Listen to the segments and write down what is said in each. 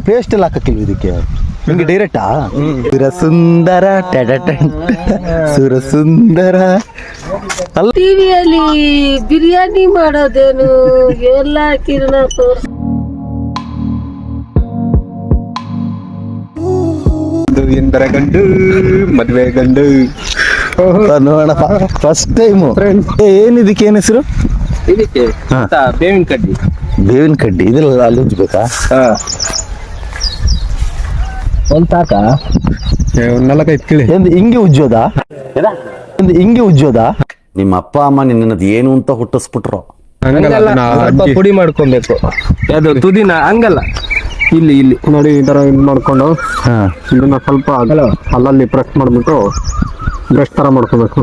Paste ಎಲ್ಲ ಹಾಕಕ್ಕಿಲ್ವ ಇದಕ್ಕೆ? ನಿಮ್ಗೆ ಡೈರೆಕ್ಟಾ? ಸುರಸುಂದರ ಸುರಸುಂದರ ಅಲ್ಲ, ಟಿವಿಯಲ್ಲಿ ಬಿರಿಯಾನಿ ಮಾಡೋದೇನು ಎಲ್ಲ ಕಿರಣ ತೋರ್ಸ. ಎಂದರ ಗಂಡು ಮದ್ವೆ ಗಂಡು ನೋಡೋಣ. First time. ಏನಿದಕ್ಕೆ ಏನ್ ಹೆಸರು? ಇದಕ್ಕೆ ಬೇವಿನ ಕಡ್ಡಿ. ಬೇವಿನ ಕಡ್ಡಿ ಇದ್ರಲ್ಲ ಅಲ್ಲಿ ಉಜ್ಬೇಕಾ? ಒಂದ್ ಸಾಕ? ಒಂದ್ 4-5 ಕಿಳಿ. ಹಿಂಗೆ ಉಜ್ಜೋದಾ? ಹಿಂಗೆ ಉಜ್ಜೋದಾ? ನಿಮ್ಮ ಅಪ್ಪ ಅಮ್ಮ ನಿನ್ನದು ಏನು ಅಂತ ಹುಟ್ಟಿಸ್ಬಿಟ್ರು. ಹಂಗಲ್ಲ, ಸ್ವಲ್ಪ ಪುಡಿ ಮಾಡ್ಕೊಬೇಕು. ಅದು ತುದಿನ ಹಂಗಲ್ಲ, ಇಲ್ಲಿ ಇಲ್ಲಿ ನೋಡಿ ಈ ತರ ಇದು ಮಾಡ್ಕೊಂಡು ಇದನ್ನ ಸ್ವಲ್ಪ ಅಲ್ಲಲ್ಲಿ ಪ್ರೆಸ್ ಮಾಡ್ಬಿಟ್ಟು ಬ್ರಷ್ ತರ ಮಾಡ್ಕೋಬೇಕು.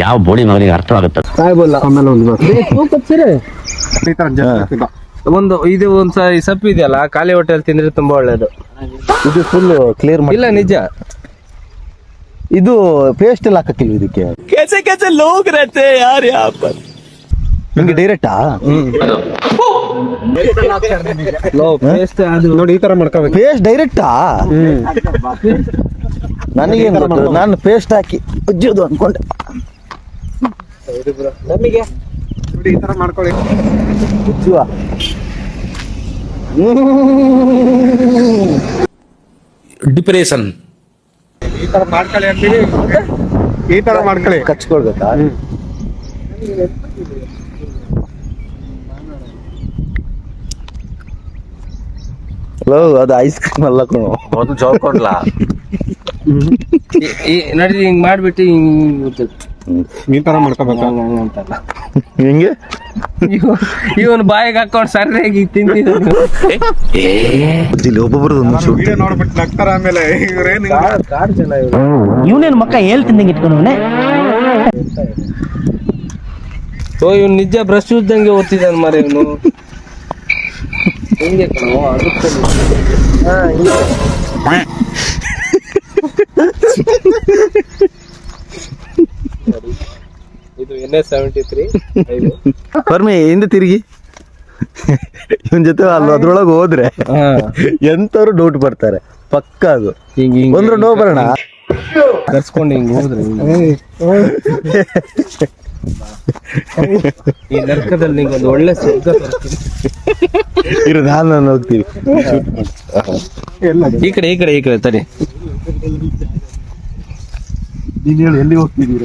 ಯಾವ ಬೋಡಿ ಮಗನಿಗೆ ಅರ್ಥವಾಗುತ್ತೆ? ಆಮೇಲೆ ಒಂದು ಇದು ಒಂದ್ ಸಪ್ಪು ಇದೆಯಲ್ಲ, ಖಾಲಿ ಹೊಟ್ಟೆಲ್ ತಿಂದ್ರೆ ತುಂಬಾ ಒಳ್ಳೇದು. ಇದು ಫುಲ್ ಕ್ಲಿಯರ್ ಮಾಡಿ. ಇಲ್ಲ ನಿಜ. ಇದು ಪೇಸ್ಟ್ ಎಲ್ಲ ಹಾಕಕ್ಕಿಲ್ವ ಇದಕ್ಕೆ? ನಿಮ್ಗೆ ಡೈರೆಕ್ಟಾ? ನೋಡಿ ಈ ತರ ಮಾಡ್ಕೋಬೇಕು. ಪೇಸ್ಟ್ ಡೈರೆಕ್ಟಾ? ನನಗೇನು ಗೊತ್ತು, ನಾನು ಪೇಸ್ಟ್ ಹಾಕಿ ಉಜ್ಜೋದು ಅನ್ಕೊಂಡೆ. ನಮಗೆ ನೋಡಿ ಈ ತರ ಮಾಡ್ಕೊಳ್ಳಿ. ಉಜ್ಜುವ ಡಿಪ್ರೆಷನ್ ಈ ತರ ಮಾಡ್ಕೊಳ್ಳಿ ಅಂತೀವಿ. ಈ ತರ ಮಾಡ್ಕೊಳ್ಳಿ. ಕಚ್ಕೊಳ್ಬೇಕಾ? ಹಲೋ, ಅದು ಐಸ್ ಕ್ರೀಮ್ ಅಲ್ಲ ಕಣೋ. ಒಂದು ಜಾಬ್ ಕೊಡ್ಲಾ? ನೋಡಿ ಹಿಂಗ್ ಮಾಡ್ಬಿಟ್ಟು ಹಿಂಗ್ ಈ ತರ ಮಾಡ್ಕೋಬೇಕು ಅಂತಲ್ಲ. ಹಿಂಗೆ ಇವನ್ ಬಾಯಿಗೆ ಹಾಕೊಂಡ್ ಸರಿಯಾಗಿ ತಿಂತಿದ್ರು. ಇಲ್ಲಿ ಒಬ್ಬೊಬ್ರದ್ದು ಒಂದು ಶೂಟ್. ವಿಡಿಯೋ ನೋಡ್ಬಿಟ್ಟು ನಗ್ತಾರ. ಆಮೇಲೆ ಇವ್ರೇನು ಕಾಡ್ ಜನ ಇವ್ರು. ಇವನೇನು ಮಕ್ಕ ಹೇಳ್ತಿದ್ದಂಗೆ ಇಟ್ಕೊಂಡವನೇ. ಓ ಇವ್ನು ನಿಜ ಬ್ರಷ್ ಇದ್ದಂಗೆ ಓದ್ತಿದ್ದಾನ ಮರ ಇವನು. ಹಿಂಗೆ ಕಣೋ ಅದಕ್ಕೆ. ಇದು NS73. ಬರ್ಮಿ ಹಿಂದೆ ತಿರುಗಿ. ಇವನ್ ಜೊತೆ ಅದ್ರೊಳಗೆ ಹೋದ್ರೆ ಎಂತವ್ರು ಡೌಟ್ ಬರ್ತಾರೆ ಪಕ್ಕ. ಅದು ಒಂದ್ರ ನೋ ಬರೋಣ ಕರ್ಸ್ಕೊಂಡು ಹಿಂಗ್ ಹೋದ್ರೆ ಈ ನರ್ಕದಲ್ಲಿ ನಿಂಗೆ ಒಂದು ಒಳ್ಳೆ ಸುದ್ದ ಇರು, ನಾನು ಹೋಗ್ತೀವಿ. ಈ ಕಡೆ ತಡಿ. ನೀನ್ ಹೇಳು, ಎಲ್ಲಿ ಹೋಗ್ತಿದ್ದೀರ?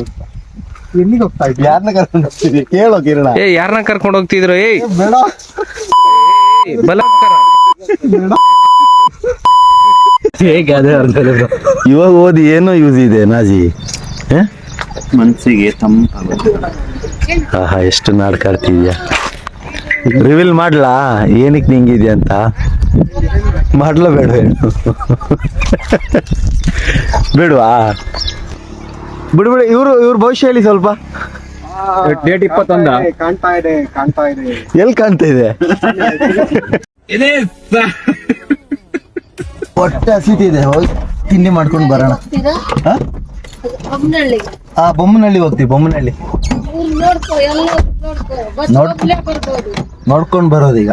ಎಲ್ಲಿಗೆ ಹೋಗ್ತಾ ಇದ್ವಿ? ಯಾರನ್ನ ಕರ್ಕೊಂಡು ಹೋಗ್ತಿದ್ವಿ ಕೇಳೋ ಕಿರಣ. ಯಾರನ್ನ ಕರ್ಕೊಂಡು ಹೋಗ್ತಿದ್ರು? ಬೇಡ, ಬಲಾತ್ಕಾರ. ಇವಾಗ ಓದಿ ಏನೋ ಯೂಸ್ ಇದೆ ನಾಜಿ. ಮನ್ಸಿಗೆ ತಂಪಾಗುತ್ತೆ. ಆಹಾ, ಎಷ್ಟು ನಾಡ್ಕಾಡ್ತಿದ್ಯಾ. ರಿವೀಲ್ ಮಾಡ್ಲಾ ಏನಕ್ಕೆ ನಿಂಗಿದ್ಯಾ ಅಂತ? ಮಾಡ್ಲಾ ಬೇಡ? ಬೇಡವಾ? ಬಿಡ್ಬಿಡ. ಇವ್ರ ಭವಿಷ್ಯ ಹೇಳಿ ಸ್ವಲ್ಪ. ಡೇಟ್ 21 ಕಾಣ್ತಾ ಇದೆ. ಎಲ್ಲಿ ಕಾಣ್ತಾ ಇದೆ? ಹೊಟ್ಟೆ ಹಸಿತಿದೆ, ಹೋಗಿ ತಿಂಡಿ ಮಾಡ್ಕೊಂಡು ಬರೋಣ. ಬೊಮ್ಮನಹಳ್ಳಿ ಹೋಗ್ತೀವಿ. ಬೊಮ್ಮನಹಳ್ಳಿ ನೋಡ್ಕೊಂಡ್ ಬರೋದೀಗ.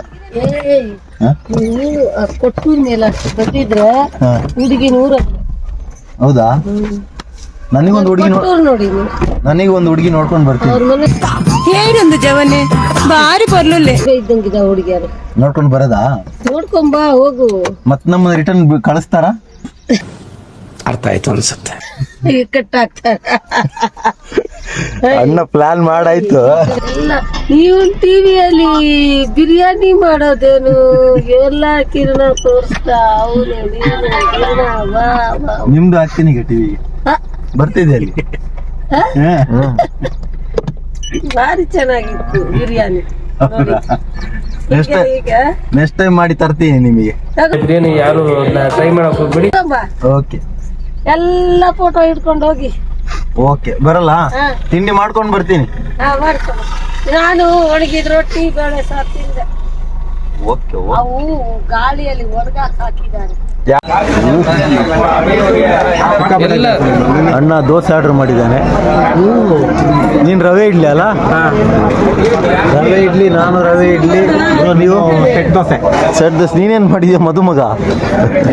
ಕೊಟ್ಟೂರ್ ಮೇಲೆ ಅಷ್ಟು ಬಂದಿದ್ರೆ ಹುಡುಗಿ 100. ಹೌದಾ? ನನಗೊಂದು ಹುಡುಗಿ ನೋಡಿ, ನನಗೊಂದು ಹುಡುಗಿ ನೋಡ್ಕೊಂಡ್ ಬರ್ತೀನಿ. ಅವ್ರ ಮನೆ ಏನೊಂದು ಜವನೆ ಬಾರಿ ಬರ್ಲುಲ್ಲೆ ಇದ್ದಂಗಿದ ಹುಡುಗಿಯರು. ನೋಡ್ಕೊಂಡ್ ಬರೋದಾ? ನೋಡ್ಕೊಂಬಾ ಹೋಗು. ಮತ್ ನಮ್ಮ ರಿಟರ್ನ್ ಕಳಿಸ್ತಾರ? ಅರ್ಥ ಆಯ್ತು ಅನ್ಸುತ್ತೆ. ಕಟ್ಟಾಗ್ತಾರ. ಅಣ್ಣ ಪ್ಲಾನ್ ಮಾಡಾಯ್ತು. ನೀವು ಟಿವಿಯಲ್ಲಿ ಬಿರಿಯಾನಿ ಮಾಡೋದೇನು ಎಲ್ಲ ಕಿರಣ ತೋರಿಸ್ತಾ. ನಿಮ್ದು ಹಾಕ್ತೀನಿ ಈಗ ಟಿವಿ ಬರ್ತಿದೆ ಅಲ್ಲಿ. ಭಾರಿ ಚೆನ್ನಾಗಿತ್ತು ಬಿರಿಯಾನಿ. ನೆಕ್ಸ್ಟ್ ಟೈಮ್ ಮಾಡಿ ತರ್ತೀನಿ ನಿಮಗೆ. ಬಿರಿಯಾನಿ ಯಾರು ಟ್ರೈ ಮಾಡಕ್ ಹೋಗ್ಬಿಡಿ. ಓಕೆ, ಎಲ್ಲ ಫೋಟೋ ಇಟ್ಕೊಂಡು ಹೋಗಿ. ಓಕೆ, ಬರಲ್ಲ? ತಿಂಡಿ ಮಾಡ್ಕೊಂಡು ಬರ್ತೀನಿ. ಮಾಡ್ಕೊಂಡು ನಾನು ಒಣಗಿದ ರೊಟ್ಟಿ ಬೇಳೆ ಸಾರು ತಿಂದೆ. ಅವು ಗಾಳಿಯಲ್ಲಿ ಒಣಗಾಕ್ ಹಾಕಿದ್ದಾರೆ. ಅಣ್ಣ ದೋಸೆ ಆರ್ಡರ್ ಮಾಡಿದ್ದಾನೆ. ನೀನ್ ರವೆ ಇಡ್ಲಿ ಅಲ್ಲ? ರವೆ ಇಡ್ಲಿ, ನಾನು ರವೆ ಇಡ್ಲಿ, ನೀವು ಸೆಟ್ ದೋಸೆ. ಸೆಟ್ ದೋಸೆ. ನೀನೇನ್ ಮಾಡಿದ್ಯಾ ಮದುಮಗ?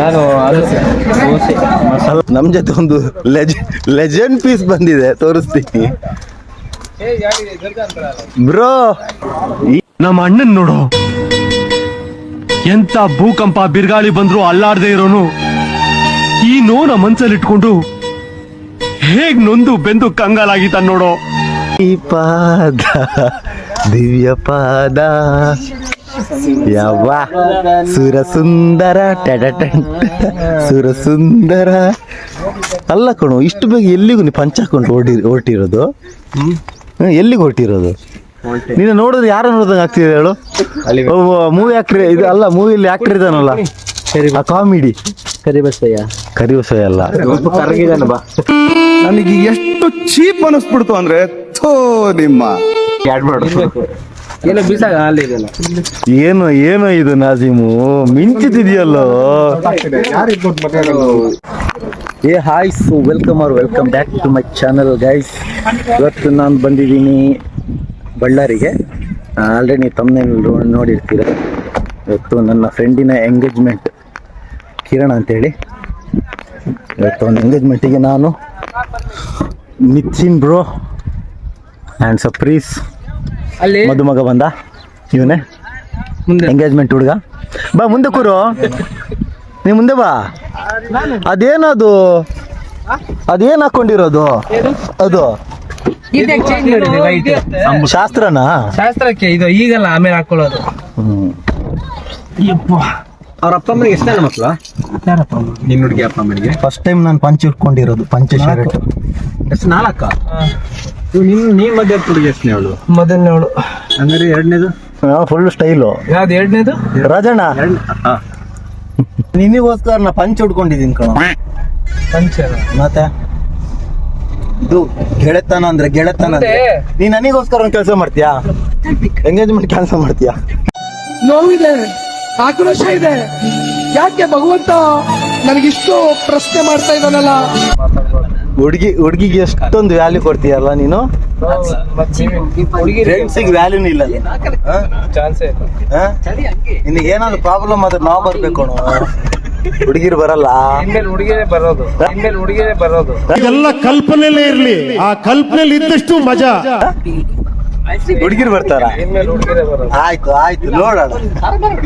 ನಾನು ನಮ್ ಜೊತೆ ಒಂದು ಲೆಜೆಂಡ್ ಪೀಸ್ ಬಂದಿದೆ, ತೋರಿಸ್ತೀನಿ ಬ್ರೋ. ನಮ್ಮ ಅಣ್ಣನ್ ನೋಡು, ಎಂತ ಭೂಕಂಪ ಬಿರುಗಾಳಿ ಬಂದ್ರು ಅಲ್ಲಾಡದೆ ಇರೋನು ಈ ನೋನ ಮನ್ಸಲ್ಲಿಟ್ಕೊಂಡು ಹೇಗ್ ನೊಂದು ಬೆಂದು ಕಂಗಾಲಾಗಿತ್ತ ನೋಡೋ. ಈ ಪಾದ ದಿವ್ಯ ಪಾದ ಯಾವ ಸುರ ಸುಂದರ ಸುರ ಸುಂದರ ಅಲ್ಲ ಕಣು, ಇಷ್ಟು ಬೇಗ ಎಲ್ಲಿಗೂ ನೀ ಪಂಚ ಹಾಕೊಂಡು ಹೊರಟಿರೋದು? ಎಲ್ಲಿಗೆ ಹೊರಟಿರೋದು? ನೀನು ನೋಡಿದ್ರೆ ಯಾರು ನೋಡ್ದಂಗೆ ಆಗ್ತಿದೆ ಹೇಳು? ಮೂವಿ ಆಕ್ಟರ್ ಇದು ಅಲ್ಲ, ಮೂವಿಲಿ ಆಕ್ಟರ್ ಇದಾನಲ್ಲ, ಕಾಮಿಡಿ ಕರಿಬಸಯ್ಯ ಅಲ್ಲ, ನನಗೆ ಎಷ್ಟು ಚೀಪ್ ಅನಿಸ್ಬಿಡ್ತು ಅಂದ್ರೆ ಥೋ ನಿಮ್ಮ ಏನೋ ಬೀಸಾಗ ಅಲ್ಲಿ ಇದೆಲ್ಲ. ಏನು ಇದು ನಾಜಿಮು ಮಿಂಚಿದೆಯಲ್ಲೋ. Hi, so welcome back to my channel guys. ಇವತ್ತು ನಾನು ಬಂದಿದ್ದೀನಿ ಬಳ್ಳಾರಿಗೆ. ಆಲ್ರೆಡಿ ತಮ್ಮನೇಲಿ ನೋಡಿರ್ತೀರ. ಇವತ್ತು ನನ್ನ ಫ್ರೆಂಡಿನ ಎಂಗೇಜ್ಮೆಂಟ್, ಕಿರಣ್ ಅಂತೇಳಿ. ಇವತ್ತು ಒಂದು ಎಂಗೇಜ್ಮೆಂಟಿಗೆ ನಾನು, ನಿತಿನ್ ಬ್ರೋ ಆ್ಯಂಡ್ ಸಪ್ರೀಸ್ ಅಲ್ಲಿ ಮದುಮಗ ಬಂದ. ಇವನೇ ಎಂಗೇಜ್ಮೆಂಟ್ ಹುಡುಗ. ಬಾ ಮುಂದೆ ಕೂರು, ನೀ ಮುಂದೆ ಬಾ. ಅದೇನದು, ಅದೇನು ಹಾಕೊಂಡಿರೋದು? ಅದು ಶಾಸ್ತ್ರನಾ? ಶಾಸ್ತ್ರಕ್ಕೆ ಇದು ಈಗಲ್ಲ, ಆಮೇಲೆ ಹಾಕೊಳ್ಳೋದು. ಅವ್ರ ಅಪ್ಪ ಅಮ್ಮನಿಗೆ ಎಷ್ಟು ಜನ ಮಕ್ಕಳು? ನಿನ್ನ ಹುಡುಗಿ ಅಪ್ಪ ಅಮ್ಮನಿಗೆ ಫಸ್ಟ್ ಟೈಮ್ ನಾನು ಪಂಚ ಇಟ್ಕೊಂಡಿರೋದು, ಪಂಚ ಶರ್ಟ್. ಎಷ್ಟು? 4? ನೀನ್ ಮಧ್ಯ ಹುಡುಗಿ ಎಷ್ಟನೇ ಅವಳು? ಮೊದಲನೇವಳು. ಹಂಗಾರೆ ಎರಡನೇದು ಫುಲ್ ಸ್ಟೈಲು. ಯಾವ್ದು ಎರಡನೇದು? ರಾಜಣ್ಣ, ನಿನಗೋಸ್ಕರ ನಾ ಪಂಚ ಉಟ್ಕೊಂಡಿದ್ದೀನಿ ಕಣ. ಪಂಚನ ಮತ್ತೆ ಇದು ಗೆಳೆತನ ಅಂದ್ರೆ ನೀ ನನಗೋಸ್ಕರ ಒಂದು ಕೆಲಸ ಮಾಡ್ತೀಯಾ? ಎಂಗೇಜ್ಮೆಂಟ್ ಕ್ಯಾನ್ಸಲ್ ಮಾಡ್ತೀಯಾ? ನೋವಿದೆ, ಆಕ್ರೋಶ ಇದೆ. ಯಾಕೆ ಭಗವಂತ ನನಗಿಷ್ಟು ಪ್ರಶ್ನೆ ಮಾಡ್ತಾ ಇದ್ದಾನಲ್ಲ? ಹುಡುಗಿಗೆ ಎಷ್ಟೊಂದು ವ್ಯಾಲ್ಯೂ ಕೊಡ್ತೀಯಲ್ಲ ನೀನು. ಫ್ರೆಂಡ್ಸಿಗೆ ವ್ಯಾಲ್ಯೂನು ಇಲ್ಲ. ಚಾನ್ಸೇ ಇಲ್ಲ. ನಿನಗೆ ಏನಾದ್ರು ಪ್ರಾಬ್ಲಮ್ ಆದ್ರೆ ನಾವು ಬರ್ಬೇಕು. ಹುಡುಗಿರು ಬರಲ್ಲ. ಇನ್ಮೇಲೆ ಹುಡುಗಿರೇ ಬರೋದು. ಎಲ್ಲ ಕಲ್ಪನೆಲೇ ಇರ್ಲಿ, ಆ ಕಲ್ಪನೆಲಿ ಇದ್ದಷ್ಟು ಮಜಾ. ಹುಡುಗಿರು ಬರ್ತಾರ? ಇನ್ಮೇಲೆ ಹುಡುಗಿರೇ ಬರೋದು. ಆಯ್ತು ನೋಡೋಣ.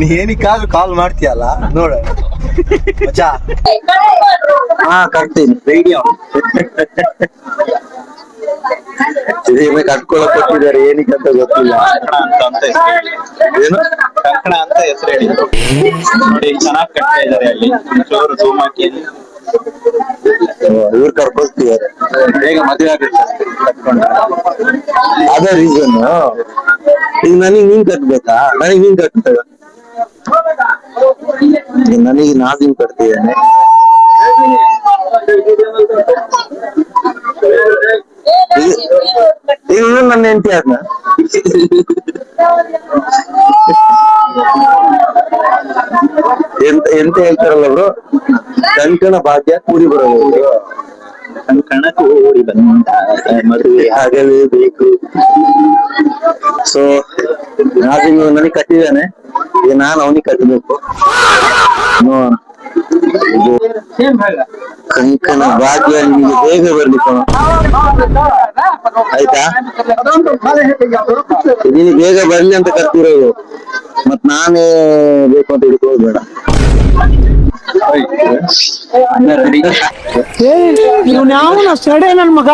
ನೀ ಏನಕ್ಕಾದ್ರೂ ಕಾಲ್ ಮಾಡ್ತೀಯಲ್ಲ, ನೋಡೋಣ ಮಚ್ಚಾ. ಕಟ್ತೀನಿ ರೇಡಿಯೋ. ಕಟ್ಕೊಳಕ್ ಕೊಟ್ಟಿದ್ದಾರೆ, ಏನಕ್ಕೆ ಅಂತ ಗೊತ್ತಿಲ್ಲ. ಏನು ಕಂಕಣ ಅಂತ ಹೆಸರು ಹೇಳಿದ್ರು ನೋಡಿ, ಚೆನ್ನಾಗಿ ಕಟ್ತಾ ಇದಾರೆ. ಅಲ್ಲಿ ಚೋರು ಝೂಮ್ ಹಾಕಿ ಇವ್ರು ಕರ್ಕೊಳ್ತಿದ್ದಾರೆ, ಬೇಗ ಮದುವೆ ಆಗುತ್ತೆ ಕಟ್ಕೊಂಡು. ಅದೇ ರೀಸನ್. ಈಗ ನನಗೆ ನೀನ್ ಕಟ್ಬೇಕಾ? ನನಗೆ ನೀನ್ ಕಟ್ತೇವೆ. ನನಗೆ ನಾಜಿಮ್ ಕಟ್ತಿದ್ದೇನೆ. ಈಗ ನನ್ನ ಹೆಂಡತಿ ಆದ್ನ ಎಂತ ಹೇಳ್ತಾರಲ್ಲ ಬ್ರೋ, ಕಂಕಣ ಭಾಗ್ಯ ಕೂಡಿ ಬರೋದು. ಕಂಕಣ ಕೂಡಿ ಬಂದ ಮದುವೆ ಆಗಲೇಬೇಕು. ಸೊ ನಾಜಿಮ್ ನನಗೆ ಕಟ್ಟಿದ್ದಾನೆ, ಈಗ ನಾನು ಅವನಿಗೆ ಕಟ್ಟಬೇಕು. ನೋಡೋಣ. ಕಂಕಣ ಭಾಗ್ಯ ನಿಮಗೆ ಬೇಗ ಬರ್ಲಿಕ್ಕೆ ಆಯ್ತಾ? ನೀನು ಬೇಗ ಬರ್ಲಿ ಅಂತ ಕರ್ತಿರೋದು, ಮತ್ ನಾನೇ ಬೇಕು ಅಂತ ಹಿಡ್ಕೋದು ಬೇಡ. ಇವ್ನ ಯಾವ ಸಡೆ ನನ್ ಮಗ